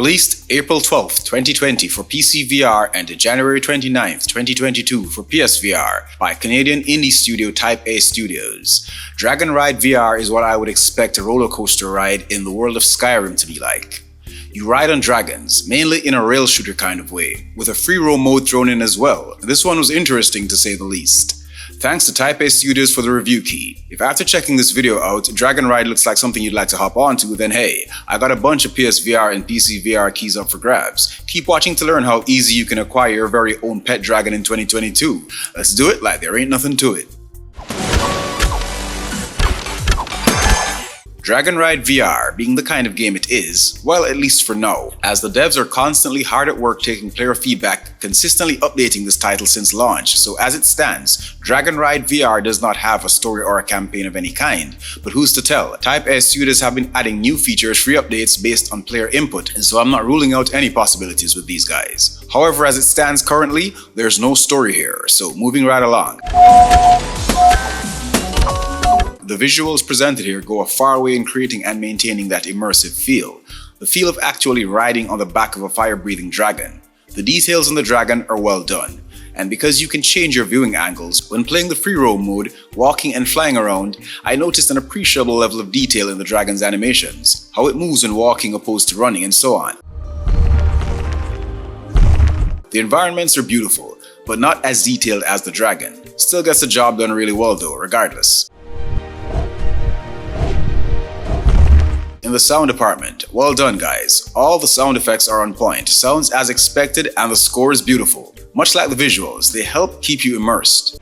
Released April 12th, 2020 for PC VR and January 29th, 2022 for PSVR by Canadian indie studio Type A Studios. DragonRide VR is what I would expect a roller coaster ride in the world of Skyrim to be like. You ride on dragons, mainly in a rail shooter kind of way, with a free roam mode thrown in as well. This one was interesting to say the least. Thanks to Type A Studios for the review key. If after checking this video out, DragonRide looks like something you'd like to hop onto, then hey, I got a bunch of PSVR and PC VR keys up for grabs. Keep watching to learn how easy you can acquire your very own pet dragon in 2022. Let's do it like there ain't nothing to it. DragonRide VR being the kind of game it is, well, at least for now, as the devs are constantly hard at work taking player feedback, consistently updating this title since launch. So as it stands, DragonRide VR does not have a story or a campaign of any kind, but who's to tell? Type A Studios have been adding new features, free updates based on player input, and so I'm not ruling out any possibilities with these guys. However, as it stands currently, there's no story here, so moving right along. The visuals presented here go a far way in creating and maintaining that immersive feel. The feel of actually riding on the back of a fire-breathing dragon. The details on the dragon are well done. And because you can change your viewing angles, when playing the free roam mode, walking and flying around, I noticed an appreciable level of detail in the dragon's animations. How it moves when walking opposed to running and so on. The environments are beautiful, but not as detailed as the dragon. Still gets the job done really well though, regardless. In the sound department, well done guys. All the sound effects are on point, sounds as expected, and the score is beautiful. Much like the visuals, they help keep you immersed.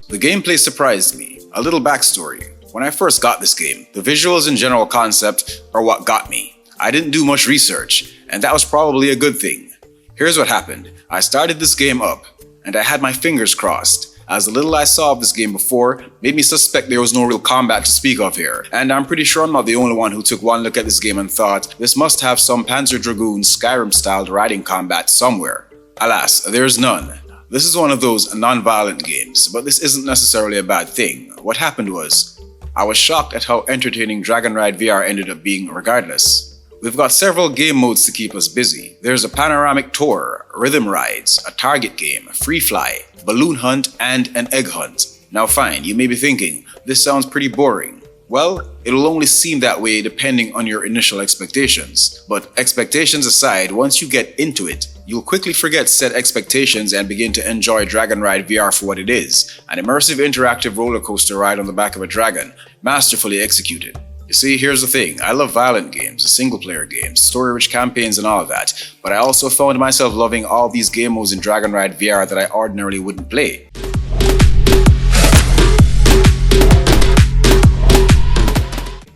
The gameplay surprised me. A little backstory. When I first got this game, the visuals and general concept are what got me. I didn't do much research, and that was probably a good thing. Here's what happened. I started this game up, and I had my fingers crossed, as the little I saw of this game before made me suspect there was no real combat to speak of here, and I'm pretty sure I'm not the only one who took one look at this game and thought, this must have some Panzer Dragoon Skyrim-styled riding combat somewhere. Alas, there's none. This is one of those non-violent games, but this isn't necessarily a bad thing. What happened was, I was shocked at how entertaining DragonRide VR ended up being regardless. We've got several game modes to keep us busy. There's a panoramic tour, rhythm rides, a target game, free fly, balloon hunt, and an egg hunt. Now fine, you may be thinking, this sounds pretty boring. Well, it'll only seem that way depending on your initial expectations. But expectations aside, once you get into it, you'll quickly forget said expectations and begin to enjoy DragonRide VR for what it is, an immersive interactive roller coaster ride on the back of a dragon, masterfully executed. You see, here's the thing, I love violent games, single-player games, story-rich campaigns and all of that, but I also found myself loving all these game modes in DragonRide VR that I ordinarily wouldn't play.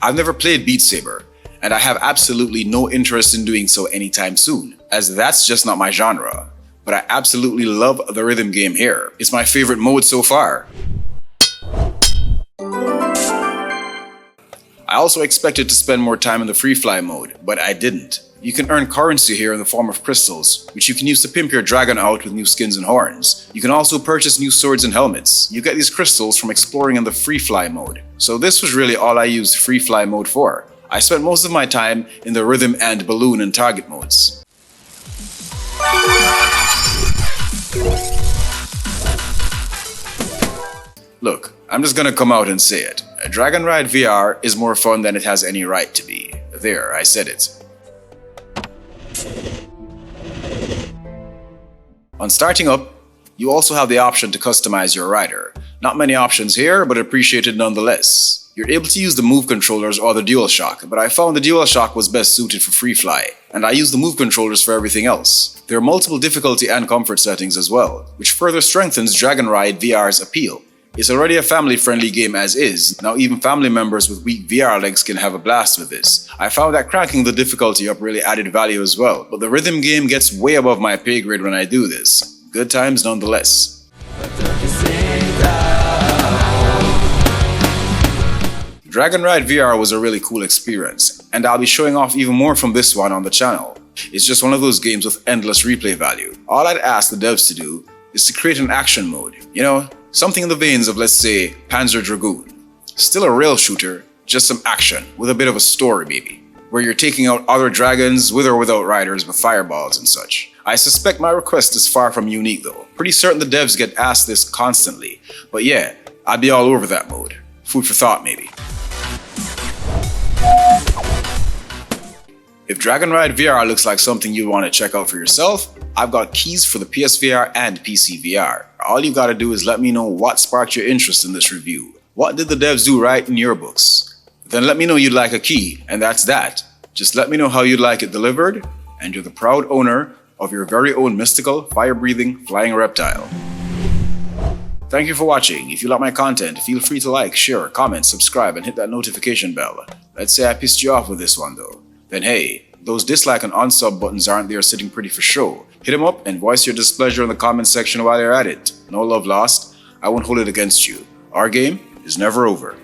I've never played Beat Saber, and I have absolutely no interest in doing so anytime soon, as that's just not my genre. But I absolutely love the rhythm game here. It's my favorite mode so far. I also expected to spend more time in the free fly mode, but I didn't. You can earn currency here in the form of crystals, which you can use to pimp your dragon out with new skins and horns. You can also purchase new swords and helmets. You get these crystals from exploring in the free fly mode. So this was really all I used free fly mode for. I spent most of my time in the rhythm and balloon and target modes. Look, I'm just gonna come out and say it. DragonRide VR is more fun than it has any right to be. There, I said it. On starting up, you also have the option to customize your rider. Not many options here, but appreciated nonetheless. You're able to use the move controllers or the DualShock, but I found the DualShock was best suited for free fly, and I use the move controllers for everything else. There are multiple difficulty and comfort settings as well, which further strengthens DragonRide VR's appeal. It's already a family-friendly game as is, now even family members with weak VR legs can have a blast with this. I found that cranking the difficulty up really added value as well, but the rhythm game gets way above my pay grade when I do this. Good times nonetheless. DragonRide VR was a really cool experience, and I'll be showing off even more from this one on the channel. It's just one of those games with endless replay value. All I'd ask the devs to do is to create an action mode, you know, something in the veins of, let's say, Panzer Dragoon. Still a rail shooter, just some action, with a bit of a story maybe. where you're taking out other dragons with or without riders with fireballs and such. I suspect my request is far from unique though. Pretty certain the devs get asked this constantly. But yeah, I'd be all over that mode. Food for thought maybe. If DragonRide VR looks like something you want to check out for yourself, I've got keys for the PSVR and PC VR. All you gotta do is let me know what sparked your interest in this review. What did the devs do right in your books? Then let me know you'd like a key, and that's that. Just let me know how you'd like it delivered, and you're the proud owner of your very own mystical, fire-breathing, flying reptile. Thank you for watching. If you like my content, feel free to like, share, comment, subscribe, and hit that notification bell. Let's say I pissed you off with this one though. Then hey, those dislike and unsub buttons aren't there sitting pretty for show. Hit them up and voice your displeasure in the comment section while you're at it. No love lost. I won't hold it against you. Our game is never over.